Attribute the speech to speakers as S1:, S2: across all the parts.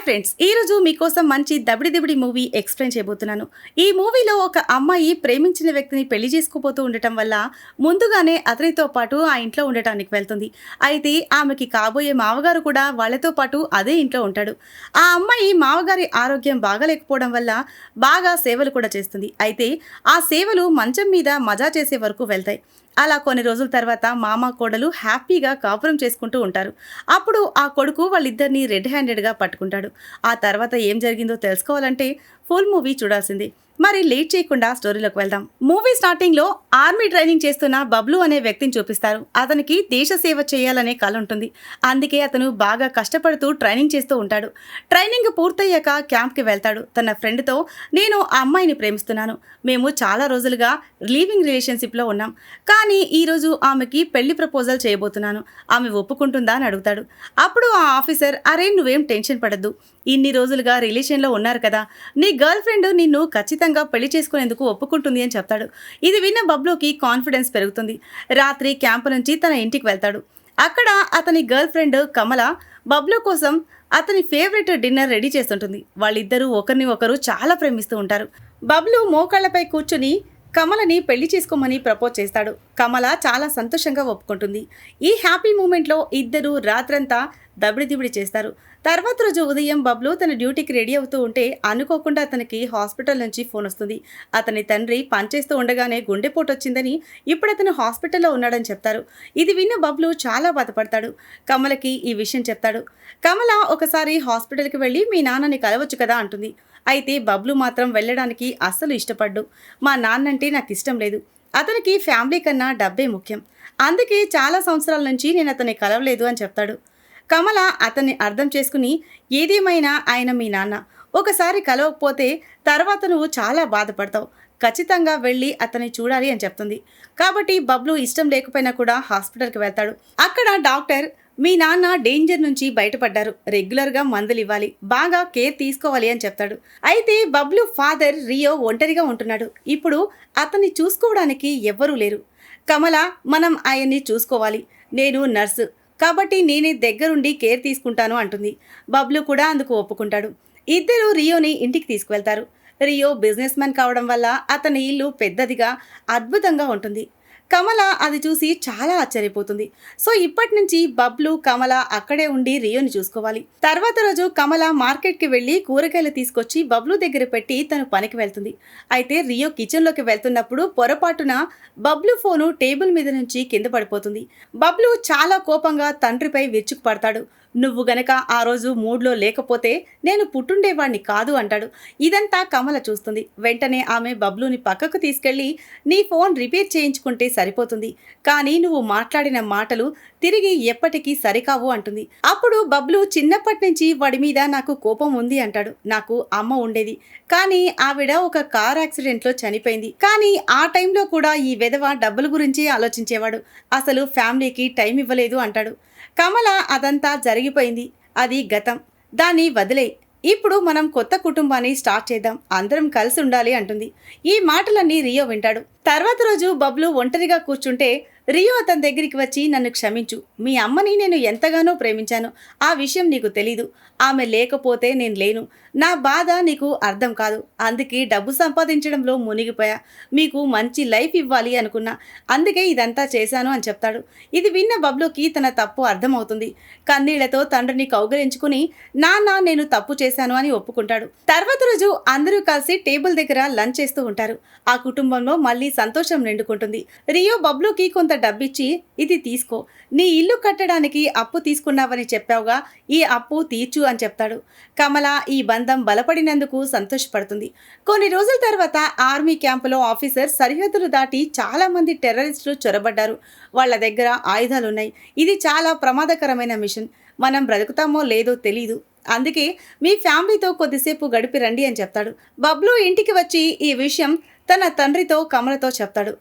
S1: Hi friends, ఈరోజు మీకోసం మంచి దబిడి దిబిడి మూవీ ఎక్స్ప్లెయిన్ చేయబోతున్నాను. ఈ మూవీలో ఒక అమ్మాయి ప్రేమించిన వ్యక్తిని పెళ్లి చేసుకోబోతూ ఉండటం వల్ల ముందుగానే అతనితో పాటు ఆ ఇంట్లో ఉండటానికి వెళ్తుంది. అయితే ఆమెకి కాబోయే మావగారు కూడా వాళ్ళతో పాటు అదే ఇంట్లో ఉంటాడు. ఆ అమ్మాయి మావగారి ఆరోగ్యం బాగాలేకపోవడం వల్ల బాగా సేవలు కూడా చేస్తుంది. అయితే ఆ సేవలు మంచం మీద మజా చేసే వరకు వెళ్తాయి. అలా కొన్ని రోజుల తర్వాత మామ కోడలు హ్యాపీగా కాపురం చేసుకుంటూ ఉంటారు. అప్పుడు ఆ కొడుకు వాళ్ళిద్దరిని రెడ్ హ్యాండెడ్గా పట్టుకుంటాడు. ఆ తర్వాత ఏం జరిగిందో తెలుసుకోవాలంటే ఫుల్ మూవీ చూడాల్సిందే. మరి లేట్ చేయకుండా స్టోరీలోకి వెళ్దాం. మూవీ స్టార్టింగ్ లో ఆర్మీ ట్రైనింగ్ చేస్తున్న బబ్లు అనే వ్యక్తిని చూపిస్తారు. అతనికి దేశ సేవ చేయాలనే కల ఉంటుంది. అందుకే అతను బాగా కష్టపడుతూ ట్రైనింగ్ చేస్తూ ఉంటాడు. ట్రైనింగ్ పూర్తయ్యాక క్యాంప్కి వెళ్తాడు. తన ఫ్రెండ్తో, నేను ఆ అమ్మాయిని ప్రేమిస్తున్నాను, మేము చాలా రోజులుగా లీవింగ్ రిలేషన్షిప్లో ఉన్నాం, కానీ ఈరోజు ఆమెకి పెళ్లి ప్రపోజల్ చేయబోతున్నాను, ఆమె ఒప్పుకుంటుందా అని అడుగుతాడు. అప్పుడు ఆ ఆఫీసర్, అరే నువ్వేం టెన్షన్ పడద్దు, ఇన్ని రోజులుగా రిలేషన్లో ఉన్నారు కదా, నీ గర్ల్ ఫ్రెండ్ నిన్ను ఖచ్చితంగా పెళ్లి చేసుకునేందుకు ఒప్పుకుంటుంది అని చెప్తాడు. ఇది విన్న బబ్లుకి కాన్ఫిడెన్స్ పెరుగుతుంది. రాత్రి క్యాంపు నుంచి తన ఇంటికి వెళ్తాడు. అక్కడ అతని గర్ల్ ఫ్రెండ్ కమల బబ్లు కోసం అతని ఫేవరెట్ డిన్నర్ రెడీ చేస్తుంటుంది. వాళ్ళిద్దరూ ఒకరిని ఒకరు చాలా ప్రేమిస్తూ ఉంటారు. బబ్లు మోకాళ్లపై కూర్చుని కమలని పెళ్లి చేసుకోమని ప్రపోజ్ చేస్తాడు. కమల చాలా సంతోషంగా ఒప్పుకుంటుంది. ఈ హ్యాపీ మూమెంట్లో ఇద్దరు రాత్రంతా దబిడి చేస్తారు. తర్వాత రోజు ఉదయం బబ్లు తన డ్యూటీకి రెడీ అవుతూ ఉంటే అనుకోకుండా అతనికి హాస్పిటల్ నుంచి ఫోన్ వస్తుంది. అతని తండ్రి పనిచేస్తూ ఉండగానే గుండెపోటు వచ్చిందని, ఇప్పుడు అతను హాస్పిటల్లో ఉన్నాడని చెప్తారు. ఇది విన్న బబ్లు చాలా బాధపడతాడు. కమలకి ఈ విషయం చెప్తాడు. కమల ఒకసారి హాస్పిటల్కి వెళ్ళి మీ నాన్నని కలవచ్చు కదా అంటుంది. అయితే బబ్లు మాత్రం వెళ్ళడానికి అస్సలు ఇష్టపడ్డు. మా నాన్నంటే నాకు ఇష్టం లేదు, అతనికి ఫ్యామిలీ కన్నా డబ్బే ముఖ్యం, అందుకే చాలా సంవత్సరాల నుంచి నేను అతన్ని కలవలేదు అని చెప్తాడు. కమల అతన్ని అర్థం చేసుకుని, ఏదేమైనా ఆయన మీ నాన్న, ఒకసారి కలవకపోతే తర్వాత నువ్వు చాలా బాధపడతావు, ఖచ్చితంగా వెళ్ళి అతన్ని చూడాలి అని చెప్తుంది. కాబట్టి బబ్లు ఇష్టం లేకపోయినా కూడా హాస్పిటల్కి వెళ్తాడు. అక్కడ డాక్టర్, మీ నాన్న డేంజర్ నుంచి బయటపడ్డారు, రెగ్యులర్గా మందులు ఇవ్వాలి, బాగా కేర్ తీసుకోవాలి అని చెప్తాడు. అయితే బబ్లు ఫాదర్ రియో ఒంటరిగా ఉంటున్నాడు. ఇప్పుడు అతన్ని చూసుకోవడానికి ఎవ్వరూ లేరు. కమల, మనం ఆయన్ని చూసుకోవాలి, నేను నర్సు కాబట్టి నేనే దగ్గరుండి కేర్ తీసుకుంటాను అంటుంది. బబ్లు కూడా అందుకు ఒప్పుకుంటాడు. ఇద్దరు రియోని ఇంటికి తీసుకువెళ్తారు. రియో బిజినెస్ మ్యాన్ కావడం వల్ల అతని ఇల్లు పెద్దదిగా అద్భుతంగా ఉంటుంది. కమల అది చూసి చాలా ఆశ్చర్యపోతుంది. సో ఇప్పటి నుంచి బబ్లు కమల అక్కడే ఉండి రియోని చూసుకోవాలి. తర్వాత రోజు కమల మార్కెట్కి వెళ్ళి కూరగాయలు తీసుకొచ్చి బబ్లు దగ్గర పెట్టి తను పనికి వెళ్తుంది. అయితే రియో కిచెన్లోకి వెళ్తున్నప్పుడు పొరపాటున బబ్లు ఫోను టేబుల్ మీద నుంచి కింద పడిపోతుంది. బబ్లు చాలా కోపంగా తండ్రిపై విరుచుకు పడతాడు. నువ్వు గనక ఆ రోజు మూడ్లో లేకపోతే నేను పుట్టుండేవాణ్ణి కాదు అంటాడు. ఇదంతా కమల చూస్తుంది. వెంటనే ఆమె బబ్లుని పక్కకు తీసుకెళ్లి, నీ ఫోన్ రిపేర్ చేయించుకుంటే సరిపోతుంది, కానీ నువ్వు మాట్లాడిన మాటలు తిరిగి ఎప్పటికీ సరికావు అంటుంది. అప్పుడు బబ్లు, చిన్నప్పటి నుంచి వాడి మీద నాకు కోపం ఉంది అంటాడు. నాకు అమ్మ ఉండేది, కానీ ఆవిడ ఒక కార్ యాక్సిడెంట్లో చనిపోయింది, కానీ ఆ టైంలో కూడా ఈ వెధవ డబ్బుల గురించే ఆలోచించేవాడు, అసలు ఫ్యామిలీకి టైం ఇవ్వలేదు అంటాడు. కమల, అదంతా జరిగిపోయింది, అది గతం, దాన్ని వదిలేయ్, ఇప్పుడు మనం కొత్త కుటుంబాన్ని స్టార్ట్ చేద్దాం, అందరం కలిసి ఉండాలి అంటుంది. ఈ మాటలన్నీ రియో వింటాడు. తర్వాత రోజు బబ్లు ఒంటరిగా కూర్చుంటే రియో అతని దగ్గరికి వచ్చి, నన్ను క్షమించు, మీ అమ్మని నేను ఎంతగానో ప్రేమించాను, ఆ విషయం నీకు తెలీదు, ఆమె లేకపోతే నేను లేను, నా బాధ నీకు అర్థం కాదు, అందుకే డబ్బు సంపాదించడంలో మునిగిపోయా, మీకు మంచి లైఫ్ ఇవ్వాలి అనుకున్నా, అందుకే ఇదంతా చేశాను అని చెప్తాడు. ఇది విన్న బబ్లుకి తన తప్పు అర్థమవుతుంది. కన్నీళ్లతో తండ్రిని కౌగిలించుకుని, నాన్న నేను తప్పు చేశాను అని ఒప్పుకుంటాడు. తర్వాత రోజు అందరూ కలిసి టేబుల్ దగ్గర లంచ్ చేస్తూ ఉంటారు. ఆ కుటుంబంలో మళ్ళీ సంతోషం నిండుకుంటుంది. రియో బబ్లుకి కొంత డబ్బిచ్చి, ఇది తీసుకో, నీ ఇల్లు కట్టడానికి అప్పు తీసుకున్నావని చెప్పావుగా, ఈ అప్పు తీర్చు అని చెప్తాడు. కమల ఈ బంధం బలపడినందుకు సంతోషపడుతుంది. కొన్ని రోజుల తర్వాత ఆర్మీ క్యాంపులో ఆఫీసర్, సరిహద్దులు దాటి చాలా మంది టెర్రరిస్టులు చొరబడ్డారు, వాళ్ళ దగ్గర ఆయుధాలున్నాయి, ఇది చాలా ప్రమాదకరమైన మిషన్, మనం బ్రతుకుతామో లేదో తెలీదు, అందుకే మీ ఫ్యామిలీతో కొద్దిసేపు గడిపి రండి అని చెప్తాడు. బబ్లు ఇంటికి వచ్చి ఈ విషయం తన తండ్రితో కమలతో చెప్తాడు.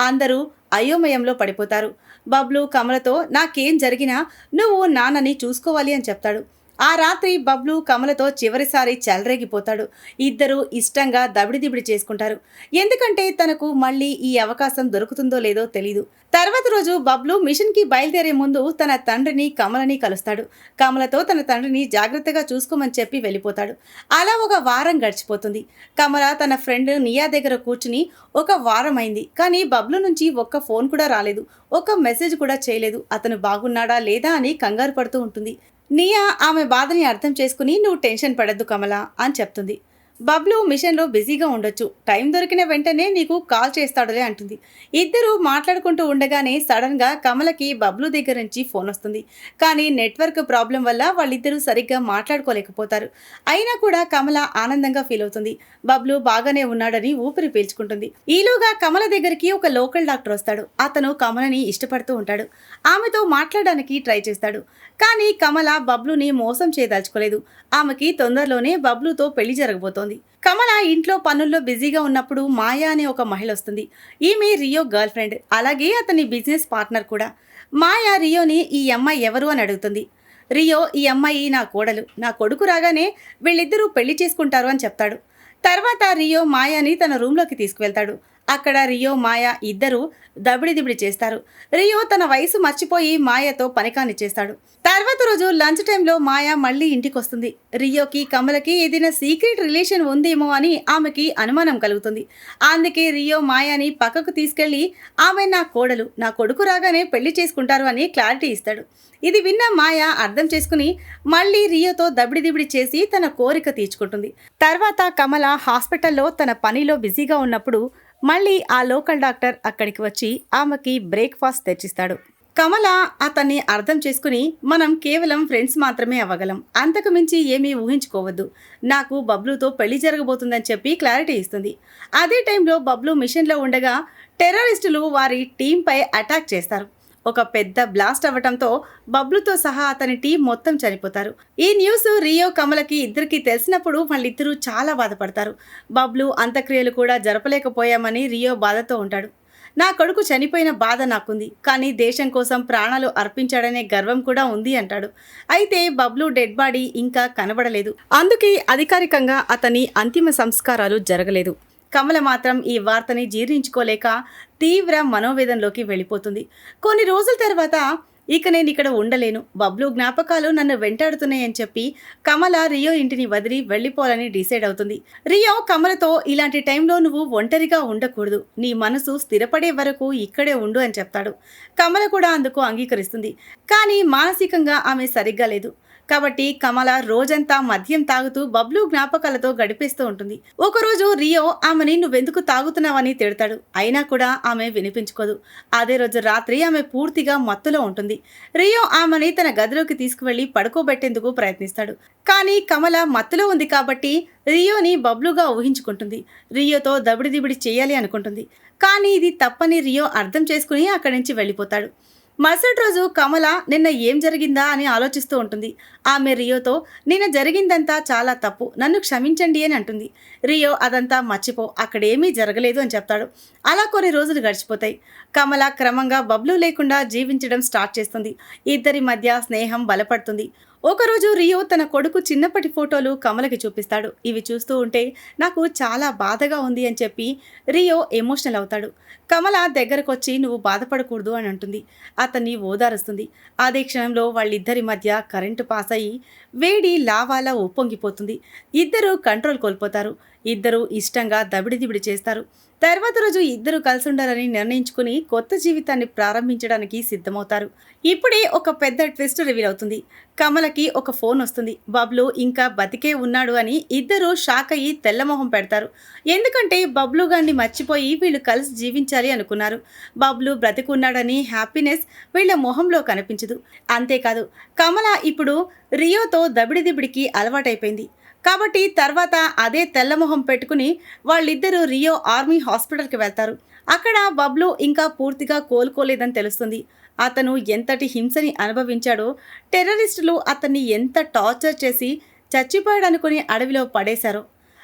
S1: అందరూ అయోమయంలో పడిపోతారు. బబ్లు కమలతో, నాకేం జరిగినా నువ్వు నాన్నని చూసుకోవాలి అని చెప్తాడు. ఆ రాత్రి బబ్లు కమలతో చివరిసారి చెలరేగిపోతాడు. ఇద్దరూ ఇష్టంగా దబిడిదిబిడి చేసుకుంటారు. ఎందుకంటే తనకు మళ్ళీ ఈ అవకాశం దొరుకుతుందో లేదో తెలీదు. తర్వాత రోజు బబ్లు మిషన్కి బయలుదేరే ముందు తన తండ్రిని కమలని కలుస్తాడు. కమలతో తన తండ్రిని జాగ్రత్తగా చూసుకోమని చెప్పి వెళ్ళిపోతాడు. అలా ఒక వారం గడిచిపోతుంది. కమల తన ఫ్రెండ్ నియా దగ్గర కూర్చుని ఒక వారం అయింది, కానీ బబ్లు నుంచి ఒక్క ఫోన్ కూడా రాలేదు, ఒక్క మెసేజ్ కూడా చేయలేదు. అతను బాగున్నాడా లేదా అని కంగారు పడుతూ ఉంటుంది. నియా ఆమె బాధని అర్థం చేసుకుని నువ్వు టెన్షన్ పడద్దు కమల అని చెప్తుంది. బబ్లు మిషన్లో బిజీగా ఉండొచ్చు, టైం దొరికిన వెంటనే నీకు కాల్ చేస్తాడులే అంటుంది. ఇద్దరూ మాట్లాడుకుంటూ ఉండగానే సడన్గా కమలకి బబ్లు దగ్గర నుంచి ఫోన్ వస్తుంది. కానీ నెట్వర్క్ ప్రాబ్లం వల్ల వాళ్ళిద్దరూ సరిగ్గా మాట్లాడుకోలేకపోతారు. అయినా కూడా కమల ఆనందంగా ఫీల్ అవుతుంది. బబ్లు బాగానే ఉన్నాడని ఊపిరి పీల్చుకుంటుంది. ఈలోగా కమల దగ్గరికి ఒక లోకల్ డాక్టర్ వస్తాడు. అతను కమలని ఇష్టపడుతూ ఉంటాడు. ఆమెతో మాట్లాడడానికి ట్రై చేస్తాడు. కానీ కమల బబ్లుని మోసం చేయదలుచుకోలేదు. ఆమెకి తొందరలోనే బబ్లుతో పెళ్లి జరగబోతోంది. కమల ఇంట్లో పనుల్లో బిజీగా ఉన్నప్పుడు మాయా అనే ఒక మహిళ వస్తుంది. ఈమె రియో గర్ల్ ఫ్రెండ్, అలాగే అతని బిజినెస్ పార్ట్నర్ కూడా. మాయా రియోని ఈ అమ్మాయి ఎవరు అని అడుగుతుంది. రియో ఈ అమ్మాయి నా కోడలు, నా కొడుకు రాగానే వీళ్ళిద్దరూ పెళ్లి చేసుకుంటారు అని చెప్తాడు. తర్వాత రియో మాయాని తన రూమ్లోకి తీసుకువెళ్తాడు. అక్కడ రియో మాయా ఇద్దరూ దబిడిదిబిడి చేస్తారు. రియో తన వయసు మర్చిపోయి మాయతో పనికాని చేస్తాడు. తర్వాత రోజు లంచ్ టైంలో మాయా మళ్ళీ ఇంటికి వస్తుంది. రియోకి కమలకి ఏదైనా సీక్రెట్ రిలేషన్ ఉందేమో అని ఆమెకి అనుమానం కలుగుతుంది. అందుకే రియో మాయాని పక్కకు తీసుకెళ్లి ఆమె నా కోడలు, నా కొడుకు రాగానే పెళ్లి చేసుకుంటారు అని క్లారిటీ ఇస్తాడు. ఇది విన్న మాయా అర్థం చేసుకుని మళ్ళీ రియోతో దబిడిదిబిడి చేసి తన కోరిక తీర్చుకుంటుంది. తర్వాత కమల హాస్పిటల్లో తన పనిలో బిజీగా ఉన్నప్పుడు మళ్ళీ ఆ లోకల్ డాక్టర్ అక్కడికి వచ్చి ఆమెకి బ్రేక్ఫాస్ట్ తెచ్చిస్తాడు. కమల అతన్ని అర్థం చేసుకుని మనం కేవలం ఫ్రెండ్స్ మాత్రమే అవ్వగలం, అంతకు మించి ఏమీ ఊహించుకోవద్దు, నాకు బబ్లుతో పెళ్లి జరగబోతుందని చెప్పి క్లారిటీ ఇస్తుంది. అదే టైంలో బబ్లు మిషన్లో ఉండగా టెర్రరిస్టులు వారి టీంపై అటాక్ చేస్తారు. ఒక పెద్ద బ్లాస్ట్ అవ్వటంతో బబ్లుతో సహా అతని టీం మొత్తం చనిపోతారు. ఈ న్యూస్ రియో కమలకి ఇద్దరికి తెలిసినప్పుడు వాళ్ళిద్దరూ చాలా బాధపడతారు. బబ్లు అంత్యక్రియలు కూడా జరపలేకపోయామని రియో బాధతో ఉంటాడు. నా కొడుకు చనిపోయిన బాధ నాకుంది, కానీ దేశం కోసం ప్రాణాలు అర్పించాడనే గర్వం కూడా ఉంది అంటాడు. అయితే బబ్లు డెడ్ బాడీ ఇంకా కనబడలేదు, అందుకే అధికారికంగా అతని అంతిమ సంస్కారాలు జరగలేదు. కమల మాత్రం ఈ వార్తని జీర్ణించుకోలేక తీవ్ర మనోవేదనలోకి వెళ్ళిపోతుంది. కొన్ని రోజుల తర్వాత ఇక నేను ఇక్కడ ఉండలేను, బబ్లు జ్ఞాపకాలు నన్ను వెంటాడుతున్నాయని చెప్పి కమల రియో ఇంటిని వదిలి వెళ్ళిపోవాలని డిసైడ్ అవుతుంది. రియో కమలతో ఇలాంటి టైంలో నువ్వు ఒంటరిగా ఉండకూడదు, నీ మనసు స్థిరపడే వరకు ఇక్కడే ఉండు అని చెప్తాడు. కమల కూడా అందుకు అంగీకరిస్తుంది. కానీ మానసికంగా ఆమె సరిగ్గా లేదు. కాబట్టి కమల రోజంతా మద్యం తాగుతూ బబ్లు జ్ఞాపకాలతో గడిపేస్తూ ఉంటుంది. ఒకరోజు రియో ఆమెని నువ్వెందుకు తాగుతున్నావని తిడతాడు. అయినా కూడా ఆమె వినిపించుకోదు. అదే రోజు రాత్రి ఆమె పూర్తిగా మత్తులో ఉంటుంది. రియో ఆమెని తన గదిలోకి తీసుకువెళ్లి పడుకోబెట్టేందుకు ప్రయత్నిస్తాడు. కానీ కమల మత్తులో ఉంది కాబట్టి రియోని బబ్లుగా ఊహించుకుంటుంది. రియోతో దబిడిదిబిడి చేయాలి అనుకుంటుంది. కానీ ఇది తప్పని రియో అర్థం చేసుకుని అక్కడి నుంచి వెళ్ళిపోతాడు. మరుసటి రోజు కమల నిన్న ఏం జరిగిందా అని ఆలోచిస్తూ ఉంటుంది. ఆమె రియోతో నిన్న జరిగిందంతా చాలా తప్పు, నన్ను క్షమించండి అని అంటుంది. రియో అదంతా మర్చిపో, అక్కడేమీ జరగలేదు అని చెప్తాడు. అలా కొన్ని రోజులు గడిచిపోతాయి. కమల క్రమంగా బబ్లు లేకుండా జీవించడం స్టార్ట్ చేస్తుంది. ఇద్దరి మధ్య స్నేహం బలపడుతుంది. ఒకరోజు రియో తన కొడుకు చిన్నప్పటి ఫోటోలు కమలకి చూపిస్తాడు. ఇవి చూస్తూ ఉంటే నాకు చాలా బాధగా ఉంది అని చెప్పి రియో ఎమోషనల్ అవుతాడు. కమల దగ్గరకొచ్చి నువ్వు బాధపడకూడదు అని అంటుంది. అతన్ని ఓదారుస్తుంది. అదే క్షణంలో వాళ్ళిద్దరి మధ్య కరెంటు పాస్ అయ్యి వేడి లావాలా ఉప్పొంగిపోతుంది. ఇద్దరూ కంట్రోల్ కోల్పోతారు. ఇద్దరూ ఇష్టంగా దబిడిదిబిడి చేస్తారు. తర్వాత రోజు ఇద్దరు కలిసి ఉండాలని నిర్ణయించుకుని కొత్త జీవితాన్ని ప్రారంభించడానికి సిద్ధమవుతారు. ఇప్పుడే ఒక పెద్ద ట్విస్ట్ రివీల్ అవుతుంది. కమలకి ఒక ఫోన్ వస్తుంది. బబ్లు ఇంకా బతికే ఉన్నాడు అని ఇద్దరు షాక్ అయ్యి తెల్లమొహం పెడతారు. ఎందుకంటే బబ్లు గారిని మర్చిపోయి వీళ్ళు కలిసి జీవించాలి అనుకున్నారు. బబ్లు బ్రతికున్నాడని హ్యాపీనెస్ వీళ్ళ మొహంలో కనిపించదు. అంతేకాదు, కమల ఇప్పుడు రియోతో దబిడిదిబిడికి అలవాటైపోయింది. కాబట్టి తర్వాత అదే తెల్లమొహం పెట్టుకుని వాళ్ళిద్దరూ రియో ఆర్మీ హాస్పిటల్కి వెళ్తారు. అక్కడ బబ్లు ఇంకా పూర్తిగా కోలుకోలేదని తెలుస్తుంది. అతను ఎంతటి హింసని అనుభవించాడో, టెర్రరిస్టులు అతన్ని ఎంత టార్చర్ చేసి చచ్చిపోయాడనుకుని అడవిలో పడేశారో.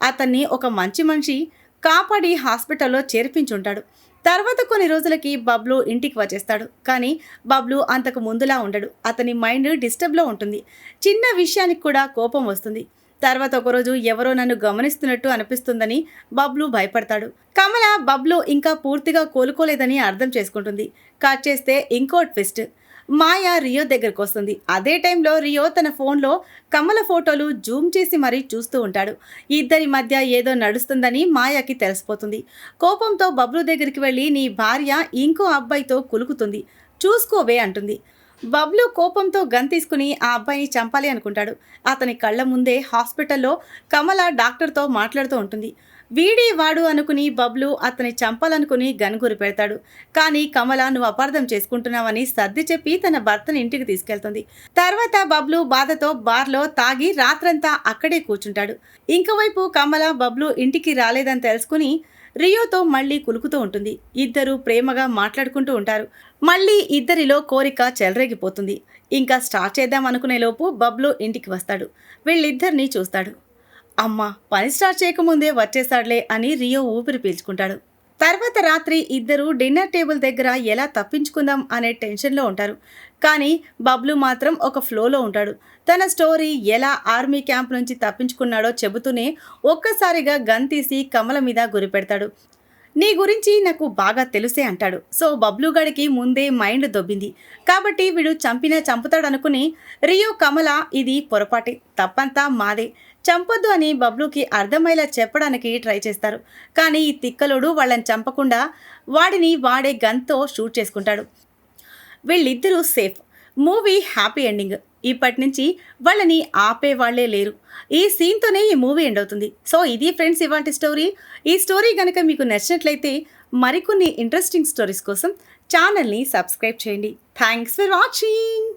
S1: అతన్ని ఒక మంచి మనిషి కాపాడి హాస్పిటల్లో చేర్పించుంటాడు. తర్వాత కొన్ని రోజులకి బబ్లు ఇంటికి వచ్చేస్తాడు. కానీ బబ్లు అంతకు ముందులా ఉండడు. అతని మైండ్ డిస్టర్బ్లో ఉంటుంది. చిన్న విషయానికి కూడా కోపం వస్తుంది. తర్వాత ఒకరోజు ఎవరో నన్ను గమనిస్తున్నట్టు అనిపిస్తుందని బబ్లు భయపడతాడు. కమల బబ్లు ఇంకా పూర్తిగా కోలుకోలేదని అర్థం చేసుకుంటుంది. కట్ చేస్తే ఇంకో ట్విస్ట్. మాయ రియో దగ్గరకు వస్తుంది. అదే టైంలో రియో తన ఫోన్లో కమల ఫోటోలు జూమ్ చేసి మరీ చూస్తూ ఉంటాడు. ఇద్దరి మధ్య ఏదో నడుస్తుందని మాయకి తెలిసిపోతుంది. కోపంతో బబ్లు దగ్గరికి వెళ్ళి నీ భార్య ఇంకో అబ్బాయితో కులుకుతుంది, చూసుకోవే అంటుంది. బబ్లు కోపంతో గన్ తీసుకుని ఆ అబ్బాయిని చంపాలి అనుకుంటాడు. అతని కళ్ళ ముందే హాస్పిటల్లో కమల డాక్టర్తో మాట్లాడుతూ ఉంటుంది. వీడి వాడు అనుకుని బబ్లు అతని చంపాలనుకుని గన్ గురి పెడతాడు. కానీ కమల నువ్వు అపార్థం చేసుకుంటున్నావని సర్ది చెప్పి తన భర్తని ఇంటికి తీసుకెళ్తుంది. తర్వాత బబ్లు బాధతో బార్లో తాగి రాత్రంతా అక్కడే కూర్చుంటాడు. ఇంకోవైపు కమల బబ్లు ఇంటికి రాలేదని తెలుసుకుని రియోతో మళ్ళీ కులుకుతూ ఉంటుంది. ఇద్దరు ప్రేమగా మాట్లాడుకుంటూ ఉంటారు. మళ్ళీ ఇద్దరిలో కోరిక చెలరేగిపోతుంది. ఇంకా స్టార్ట్ చేద్దాం అనుకునే లోపు బబ్లు ఇంటికి వస్తాడు. వీళ్ళిద్దరినీ చూస్తాడు. అమ్మ పని స్టార్ట్ చేయకముందే వచ్చేసాడులే అని రియో ఊపిరి పీల్చుకుంటాడు. తర్వాత రాత్రి ఇద్దరు డిన్నర్ టేబుల్ దగ్గర ఎలా తప్పించుకుందాం అనే టెన్షన్లో ఉంటారు. కానీ బబ్లు మాత్రం ఒక ఫ్లోలో ఉంటాడు. తన స్టోరీ ఎలా ఆర్మీ క్యాంప్ నుంచి తప్పించుకున్నాడో చెబుతూనే ఒక్కసారిగా గన్ తీసి కమల మీద గురిపెడతాడు. నీ గురించి నాకు బాగా తెలుసే అంటాడు. సో బబ్లు గడికి ముందే మైండ్ దొబ్బింది కాబట్టి వీడు చంపినా చంపుతాడనుకుని రియో కమల ఇది పొరపాటే, తప్పంతా మాదే, చంపొద్దు అని బబ్లుకి అర్థమయ్యేలా చెప్పడానికి ట్రై చేస్తారు. కానీ ఈ తిక్కలోడు వాళ్ళని చంపకుండా వాడిని వాడే గన్తో షూట్ చేసుకుంటాడు. వీళ్ళిద్దరూ సేఫ్. Movie happy ending. ఇప్పటి నుంచి వాళ్ళని ఆపేవాళ్లే లేరు. ఈ సీన్తోనే ఈ మూవీ ఎండ్ అవుతుంది. సో ఇది ఫ్రెండ్స్ ఇవాల్టి స్టోరీ. ఈ స్టోరీ కనుక మీకు నచ్చినట్లయితే మరికొన్ని ఇంట్రెస్టింగ్ స్టోరీస్ కోసం ఛానల్ని సబ్స్క్రైబ్ చేయండి. Thanks for watching.